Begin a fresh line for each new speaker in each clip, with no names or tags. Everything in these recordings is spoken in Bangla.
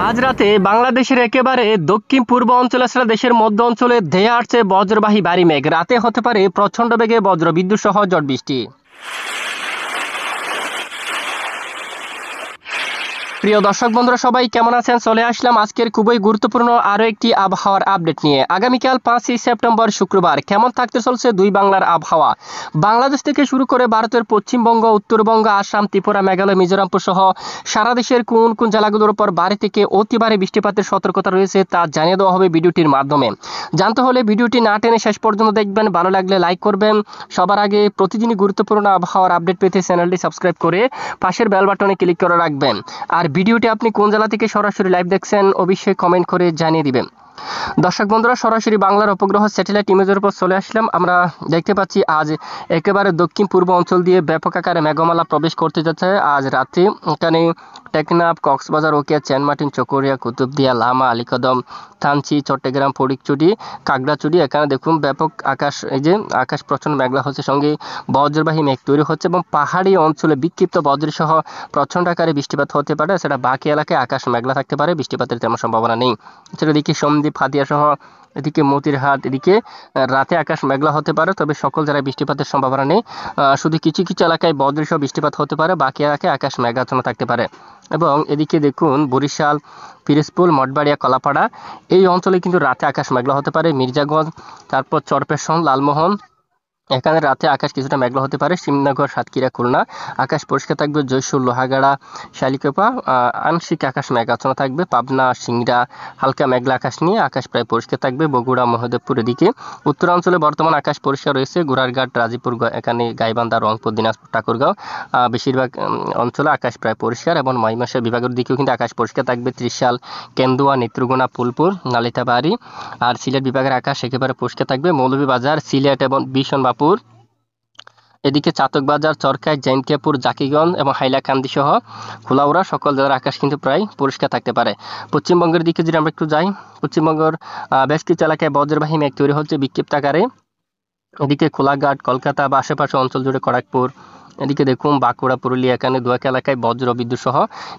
আজ রাতে বাংলাদেশের একেবারে দক্ষিণ পূর্ব অঞ্চলে ছাড়া দেশের মধ্য অঞ্চলে ধেয়ে আসছে বজ্রবাহী ভারী মেঘ। রাতে হতে পারে প্রচণ্ড বেগে বজ্র বিদ্যুৎ সহ ঝড় বৃষ্টি। প্রিয় দর্শক বন্ধুরা, সবাই কেমন আছেন? চলে আসলাম আজকের খুবই গুরুত্বপূর্ণ আরও একটি আবহাওয়ার আপডেট নিয়ে। আগামীকাল 5ই সেপ্টেম্বর শুক্রবার কেমন থাকতে চলছে দুই বাংলার আবহাওয়া। বাংলাদেশ থেকে শুরু করে ভারতের পশ্চিমবঙ্গ, উত্তরবঙ্গ, আসাম, ত্রিপুরা, মেঘালয়, মিজোরাম সহ সারা দেশের কোন কোন জেলাগুলোর উপর ভারী থেকে অতি ভারী বৃষ্টিপাতের সতর্কতা রয়েছে তা জানিয়ে দেওয়া হবে ভিডিওটির মাধ্যমে। জানতে হলে ভিডিওটি না টেনে শেষ পর্যন্ত দেখবেন, ভালো লাগলে লাইক করবেন। সবার আগে প্রতিদিনই গুরুত্বপূর্ণ আবহাওয়ার আপডেট পেতে চ্যানেলটি সাবস্ক্রাইব করে পাশের বেল বাটনে ক্লিক করে রাখবেন। আর ভিডিওটি আপনি কোন জেলা থেকে সরাসরি লাইভ দেখছেন অবশ্যই কমেন্ট করে জানিয়ে দিবেন। দর্শক বন্ধুরা, সরাসরি বাংলার উপগ্রহ স্যাটেলাইট ইমেজের উপর চলে আসলাম। আমরা দেখতে পাচ্ছি আজ একেবারে দক্ষিণ পূর্ব অঞ্চল দিয়ে ব্যাপক আকারে মেঘমালা প্রবেশ করতে যাচ্ছে। আজ রাতে এখানে টেকনাফ, কক্সবাজার, ওকিয়া, চেনমার্টিন, চকরিয়া, কুতুবদিয়া, লামা, আলীকদম, থানচি, চট্টগ্রাম, ফটিকছড়ি, কাকড়াছড়ি এখানে দেখুন ব্যাপক আকাশ, এই যে আকাশ প্রচণ্ড মেঘলা হচ্ছে, সঙ্গে বজ্রবাহী মেঘ তৈরি হচ্ছে এবং পাহাড়ি অঞ্চলে বিক্ষিপ্ত বজ্রসহ প্রচণ্ড আকারে বৃষ্টিপাত হতে পারে। সেটা বাকি এলাকায় আকাশ মেঘলা থাকতে পারে, বৃষ্টিপাতের তেমন সম্ভাবনা নেই। সেটা দিকে সন্দ্বীপ, হাতিয়া সহ এদিকে মতিরহাট, এদিকে রাতে আকাশ মেঘলা হতে পারে, তবে সকল জায়গায় বৃষ্টিপাতের সম্ভাবনা নেই। শুধু কিছু কিছু এলাকায় বজ্রসহ বৃষ্টিপাত হতে পারে, বাকি এলাকায় আকাশ মেঘাচ্ছন্ন থাকতে পারে। এবং এদিকে দেখুন বরিশাল, পিরোজপুর, মঠবাড়িয়া, কলাপাড়া এই অঞ্চলে কিন্তু রাতে আকাশ মেঘলা হতে পারে। মির্জাগঞ্জ, তারপর চরপেশন, লালমোহন এখানে রাতে আকাশ কিছুটা মেঘলা হতে পারে। শিবনগর, সাতক্ষীরা, খুলনা আকাশ পরিষ্কার থাকবে। জয়সুর, লোহাগাড়া, শালিকোপা আংশিক আকাশ মেঘাচ্ছন্ন থাকবে। পাবনা, সিংড়া হালকা মেঘলা আকাশ নিয়ে আকাশ প্রায় পরিষ্কার থাকবে। বগুড়া, মহদেবপুর এদিকে উত্তরাঞ্চলে বর্তমান আকাশ পরিষ্কার রয়েছে। গোড়ারঘাট, রাজীপুর, এখানে গাইবান্ধা, রংপুর, দিনাজপুর, ঠাকুরগাঁও বেশিরভাগ অঞ্চলে আকাশ প্রায় পরিষ্কার এবং ময়মনসিংহ বিভাগের দিকেও কিন্তু আকাশ পরিষ্কার থাকবে। ত্রিশাল, কেন্দুয়া, নেত্রকোনা, ফুলপুর, নালিতাবাড়ি আর সিলেট বিভাগের আকাশ একেবারে পরিষ্কার থাকবে। মৌলভীবাজার, সিলেট এবং বিশনবাপুর, এদিকে চাতকবাজার, চরকাই, জৈন্তিয়াপুর, জাকিগঞ্জ এবং হাইলাকান্দি সহ খোলাউড়া সকল জেলার আকাশ কিন্তু প্রায় পরিষ্কার থাকতে পারে। পশ্চিমবঙ্গের দিকে যদি আমরা একটু যাই, পশ্চিমবঙ্গের বেশ কিছু এলাকায় বজ্রবাহী মেঘ তৈরি হচ্ছে বিক্ষিপ্ত আকারে। এদিকে কোলাঘাট, কলকাতা বা আশেপাশে অঞ্চল জুড়ে খড়গপুর, এদিকে দেখুন বাঁকুড়া, পুরুলিয়া এখানে দু এক এলাকায় বজ্র বিদ্যুৎ সহ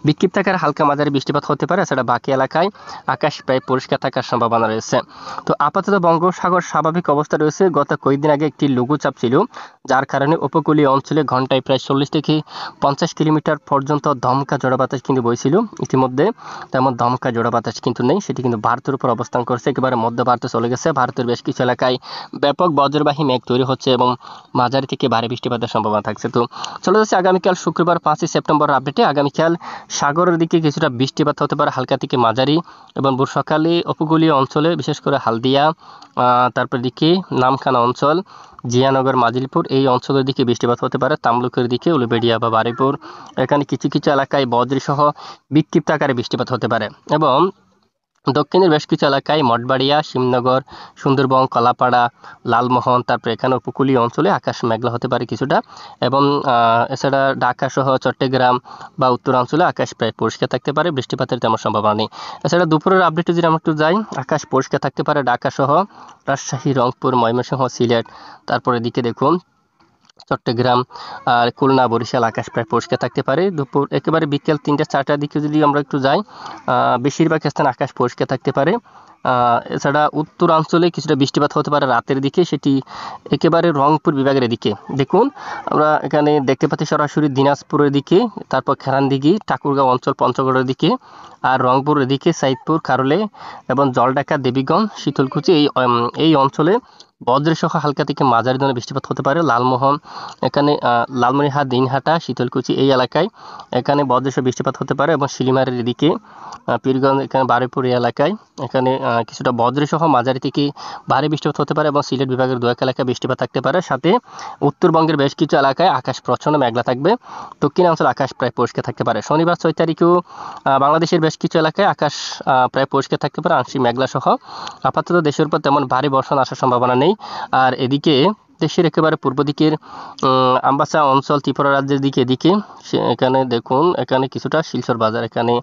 বিক্ষিপ্ত আকারে হালকা মাঝারি বৃষ্টিপাত হতে পারে। এছাড়া বাকি এলাকায় আকাশ প্রায় পরিষ্কার থাকার সম্ভাবনা রয়েছে। তো আপাতত বঙ্গোপসাগর স্বাভাবিক অবস্থা রয়েছে। গত কয়েকদিন আগে একটি লঘুচাপ ছিল, যার কারণে উপকূলীয় অঞ্চলে ঘন্টায় প্রায় 40 থেকে 50 কিলোমিটার পর্যন্ত দমকা ঝড়ো বাতাস কিন্তু বইছিল। ইতিমধ্যে তেমন দমকা ঝড়ো বাতাস কিন্তু নেই, সেটি কিন্তু ভারতের উপর অবস্থান করছে, একেবারে মধ্য ভারতে চলে গেছে। ভারতের বেশ কিছু এলাকায় ব্যাপক বজ্রবাহী মেঘ তৈরি হচ্ছে এবং মাঝারি থেকে ভারী বৃষ্টিপাতের সম্ভাবনা থাকছে। তো চলে যাচ্ছে আগামীকাল শুক্রবার 5ই সেপ্টেম্বর আপডেটে। আগামীকাল সাগরের দিকে কিছুটা বৃষ্টিপাত হতে পারে হালকা থেকে মাঝারি এবং ভোর সকালে উপকূলীয় অঞ্চলে বিশেষ করে হালদিয়া, তারপর দিকে নামখানা অঞ্চল, জিয়ানগর, মাজিলপুর এই অঞ্চলের দিকে বৃষ্টিপাত হতে পারে। তামলুকের দিকে উলুবেড়িয়া বা বারুইপুর এখানে কিছু কিছু এলাকায় বজ্রসহ বিক্ষিপ্ত আকারে বৃষ্টিপাত হতে পারে। এবং দক্ষিণের বেশ কিছু এলাকায় মঠবাড়িয়া, শিবনগর, সুন্দরবন, কলাপাড়া, লালমোহন তারপরে এখানে উপকূলীয় অঞ্চলে আকাশ মেঘলা হতে পারে কিছুটা। এবং এছাড়া ঢাকা সহ চট্টগ্রাম বা উত্তরাঞ্চলে আকাশ প্রায় পরিষ্কার থাকতে পারে, বৃষ্টিপাতের তেমন সম্ভাবনা নেই। এছাড়া দুপুরের আপডেটে যদি আমরা একটু যাই, আকাশ পরিষ্কার থাকতে পারে ঢাকা সহ রাজশাহী, রংপুর, ময়মনসিংহ, সিলেট, তারপরে দিকে দেখুন চট্টগ্রাম আর খুলনা, বরিশাল আকাশ প্রায় পরিষ্কার থাকতে পারে। দুপুর একেবারে বিকেল 3টা-4টার দিকে যদি আমরা একটু যাই, বেশিরভাগ স্থানে আকাশ পরিষ্কার থাকতে পারে। এছাড়া উত্তরাঞ্চলে কিছুটা বৃষ্টিপাত হতে পারে রাতের দিকে, সেটি একেবারে রংপুর বিভাগের দিকে। দেখুন আমরা এখানে দেখতে পাচ্ছি সরাসরি দিনাজপুরের দিকে, তারপর খেরানদিঘি, ঠাকুরগাঁও অঞ্চল, পঞ্চগড়ের দিকে, আর রংপুরের দিকে সাইদপুর, কারলে এবং জলঢাকা, দেবীগঞ্জ, শীতলকুচি এই অঞ্চলে বজ্রসহ হালকা থেকে মাঝারি ধরনের বৃষ্টিপাত হতে পারে। লালমোহন এখানে, লালমনিরহাট, দিনহাটা, শীতলকুচি এই এলাকায় এখানে বজ্রসহ বৃষ্টিপাত হতে পারে। এবং শিলিমারের দিকে পীরগঞ্জ, এখানে বারুইপুর এলাকায় এখানে কিছুটা বজ্রসহ মাঝারি থেকে ভারী বৃষ্টিপাত হতে পারে। এবং সিলেট বিভাগের দু এক এলাকায় বৃষ্টিপাত থাকতে পারে। সাথে উত্তরবঙ্গের বেশ কিছু এলাকায় আকাশ প্রচণ্ড মেঘলা থাকবে, দক্ষিণাঞ্চল আকাশ প্রায় পরিষ্কার থাকতে পারে। শনিবার 6 তারিখেও বাংলাদেশের বেশ কিছু এলাকায় আকাশ প্রায় পরিষ্কার থাকতে পারে, আংশিক মেঘলা সহ। আপাতত দেশের উপর তেমন ভারী বর্ষণ আসার সম্ভাবনা নেই। আর এদিকে দেশের একেবারে পূর্ব দিকের আমবাসা অঞ্চল, ত্রিপুরা রাজ্যের এদিকে এখানে দেখুন এখানে কিছুটা শিলচর বাজার, এখানে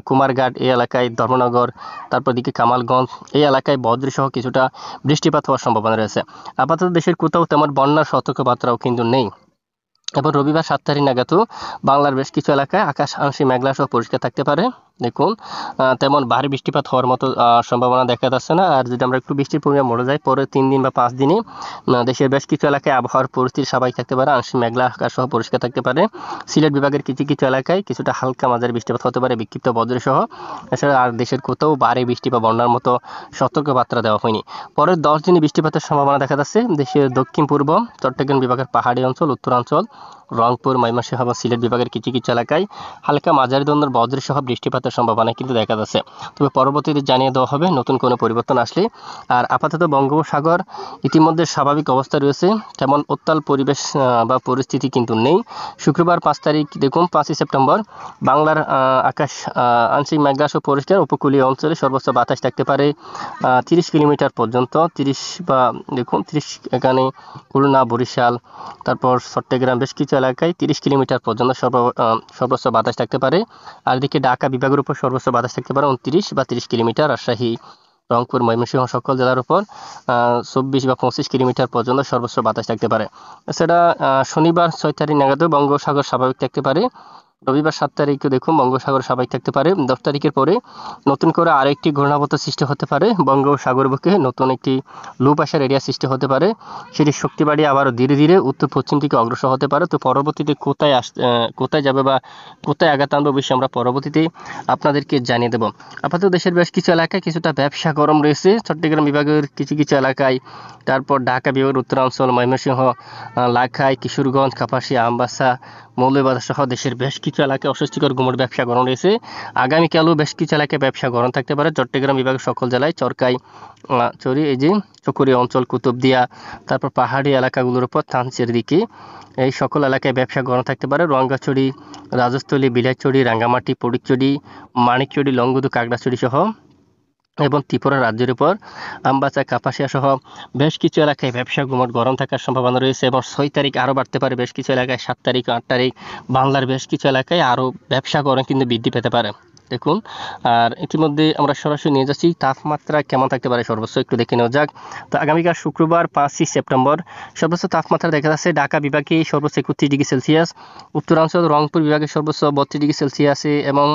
কুমারঘাট এই এলাকায়, ধর্মনগর, তারপর দিকে কামালগঞ্জ এই এলাকায় বজ্রসহ কিছুটা বৃষ্টিপাত হওয়ার সম্ভাবনা রয়েছে। আপাতত দেশের কোথাও তেমন বন্যার সতর্কবার্তাও কিন্তু নেই। এবং রবিবার 7 তারিখ নাগাদও বাংলার বেশ কিছু এলাকায় আকাশ আংশিক মেঘলা সহ পরিষ্কার থাকতে পারে। দেখুন তেমন ভারী বৃষ্টিপাত হওয়ার মতো সম্ভাবনা দেখা যাচ্ছে না। আর যদি আমরা একটু বৃষ্টির পরিমাণ মরে যাই, পরে 3 দিন বা 5 দিনে দেশের বেশ কিছু এলাকায় আবহাওয়ার পরিস্থিতি স্বাভাবিক থাকতে পারে, আংশিক মেঘলা আকাশ সহ পরিষ্কার থাকতে পারে। সিলেট বিভাগের কিছু কিছু এলাকায় কিছুটা হালকা মাঝারি বৃষ্টিপাত হতে পারে, বিক্ষিপ্ত বজ্রসহ। এছাড়া আর দেশের কোথাও ভারী বৃষ্টি বা বন্যার মতো সতর্কবার্তা দেওয়া হয়নি। পরের 10 দিনে বৃষ্টিপাতের সম্ভাবনা দেখা যাচ্ছে দেশের দক্ষিণ পূর্ব, চট্টগ্রাম বিভাগের পাহাড়ি অঞ্চল, উত্তরাঞ্চল, রংপুর, ময়মনসিংহ এবং সিলেট বিভাগের কিছু কিছু এলাকায় হালকা মাঝারি ধরনের বজ্রসহ বৃষ্টিপাতের সম্ভাবনা কিন্তু দেখা যাচ্ছে। তবে পরবর্তীতে জানিয়ে দেওয়া হবে নতুন কোনো পরিবর্তন আসলে। আর আপাতত বঙ্গোপসাগর ইতিমধ্যে স্বাভাবিক অবস্থা রয়েছে, তেমন উত্তাল পরিবেশ বা পরিস্থিতি কিন্তু নেই। শুক্রবার 5 তারিখ দেখুন, 5ই সেপ্টেম্বর বাংলার আকাশ আংশিক মেঘাচ্ছন্ন পরিষ্কার। উপকূলীয় অঞ্চলে সর্বোচ্চ বাতাস থাকতে পারে 30 কিলোমিটার পর্যন্ত। 30 বা দেখুন 30 এখানে খুলনা, বরিশাল, তারপর চট্টগ্রাম বেশ কিছু এলাকায় 30 কিলোমিটার পর্যন্ত সর্বোচ্চ বাতাস থাকতে পারে। আর এদিকে ঢাকা বিভাগের উপর সর্বোচ্চ বাতাস থাকতে পারে 29 বা 30 কিলোমিটার। রাজশাহী, রংপুর, ময়মনসিংহ সকল জেলার উপর 24 বা 25 কিলোমিটার পর্যন্ত সর্বোচ্চ বাতাস থাকতে পারে। এছাড়া শনিবার 6 তারিখ নাগাদও বঙ্গোপসাগর স্বাভাবিক থাকতে পারে। রবিবার 7 তারিখে দেখুন বঙ্গোপসাগর স্বাভাবিক থাকতে পারে। 10 তারিখের পরে নতুন করে আরেকটি ঘূর্ণাবর্ত সৃষ্টি হতে পারে। বঙ্গোপসাগর বুকে নতুন একটি লো প্রেশার এরিয়া সৃষ্টি হতে পারে। সেটি শক্তি বাড়িয়ে আবারও ধীরে ধীরে উত্তর পশ্চিম দিকে অগ্রসর হতে পারে। তো পরবর্তীতে কোথায় যাবে বা কোথায় আঘাত আনবে অবশ্যই আমরা পরবর্তীতে আপনাদেরকে জানিয়ে দেব। আপাতত দেশের বেশ কিছু এলাকায় কিছুটা ব্যবসা গরম রয়েছে, চট্টগ্রাম বিভাগের কিছু কিছু এলাকায়, তারপর ঢাকা বিভাগের উত্তরাঞ্চল, ময়মনসিংহ, লাখাই, কিশোরগঞ্জ, কাপাসিয়া, আমবাসা, মৌলভীবাজার সহ দেশের বেশ কিছু এলাকায় অস্বস্তিকর গুমোট ব্যবসা গরম রয়েছে। আগামীকালও বেশ কিছু এলাকায় ব্যবসা গরম থাকতে পারে। চট্টগ্রাম বিভাগের সকল জেলায় চরকাই, চরি, এই যে চকুরি অঞ্চল, কুতুবদিয়া, তারপর পাহাড়ি এলাকাগুলোর উপর থানচের দিকে এই সকল এলাকায় ব্যবসা গরম থাকতে পারে। রঙ্গাছড়ি, রাজস্থলী, বিলাইছড়ি, রাঙ্গামাটি, ফটিকছড়ি, মানিকছড়ি, লংগদু, কাকড়াছড়ি সহ এবং ত্রিপুরা রাজ্যের উপর আমবাসা, কাপাসিয়া সহ বেশ কিছু এলাকায় ব্যবসা গুমোট গরম থাকার সম্ভাবনা রয়েছে। এবং 6 তারিখ আরও বাড়তে পারে বেশ কিছু এলাকায়। 7 তারিখ, 8 তারিখ বাংলার বেশ কিছু এলাকায় আরও ব্যবসা গরম কিন্তু বৃদ্ধি পেতে পারে। দেখুন, আর ইতিমধ্যে আমরা সরাসরি নিয়ে যাচ্ছি তাপমাত্রা কেমন থাকতে পারে সর্বোচ্চ একটু দেখে নেওয়া যাক। তো আগামীকাল শুক্রবার 5ই সেপ্টেম্বর সর্বোচ্চ তাপমাত্রা দেখা যাচ্ছে ঢাকা বিভাগে সর্বোচ্চ 31 ডিগ্রি সেলসিয়াস, উত্তরাঞ্চল রংপুর বিভাগে সর্বোচ্চ 32 ডিগ্রি সেলসিয়াসে, এবং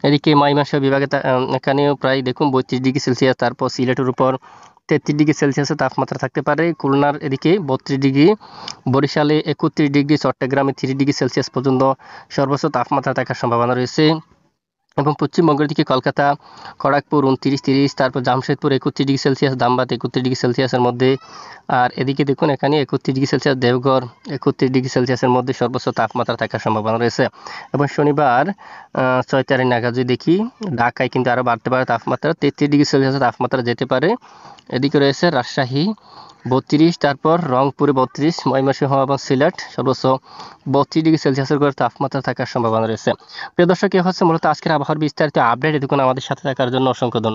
এদিকে ময়মনসিংহ বিভাগে এখানেও প্রায় দেখুন 32 ডিগ্রি সেলসিয়াস। তারপর সিলেটের উপর 33 ডিগ্রি সেলসিয়াসের তাপমাত্রা থাকতে পারে। খুলনার এদিকে 32 ডিগ্রি, বরিশালে 31 ডিগ্রি, চট্টগ্রামে 30 ডিগ্রি সেলসিয়াস পর্যন্ত সর্বোচ্চ তাপমাত্রা থাকার সম্ভাবনা রয়েছে। এবং পশ্চিমবঙ্গের দিকে কলকাতা, খড়গপুর 29-30, তারপর Jamshedpur 31 degree Celsius, Dhanbad 31 degree সেলসিয়াসের মধ্যে। আর এদিকে দেখুন এখানে 31 ডিগ্রি সেলসিয়াস, দেওঘর 31 ডিগ্রি সেলসিয়াসের মধ্যে সর্বোচ্চ তাপমাত্রা থাকার সম্ভাবনা রয়েছে। এবং শনিবার 6 তারিখ নাগাদ যদি দেখি ঢাকায় কিন্তু আরও বাড়তে পারে তাপমাত্রা, 33 ডিগ্রি সেলসিয়াসের তাপমাত্রা যেতে পারে। এদিকে রয়েছে রাজশাহী 32, তারপর রংপুরে 32, ময়মনসিংহ এবং সিলেট সর্বোচ্চ 32 ডিগ্রি সেলসিয়াসের করে তাপমাত্রা থাকার সম্ভাবনা রয়েছে। প্রিয় দর্শক, এ হচ্ছে মূলত আজকের আবহাওয়ার বিস্তারিত আপডেট। এতক্ষণ আমাদের সাথে থাকার জন্য অসংখ্য ধন্যবাদ।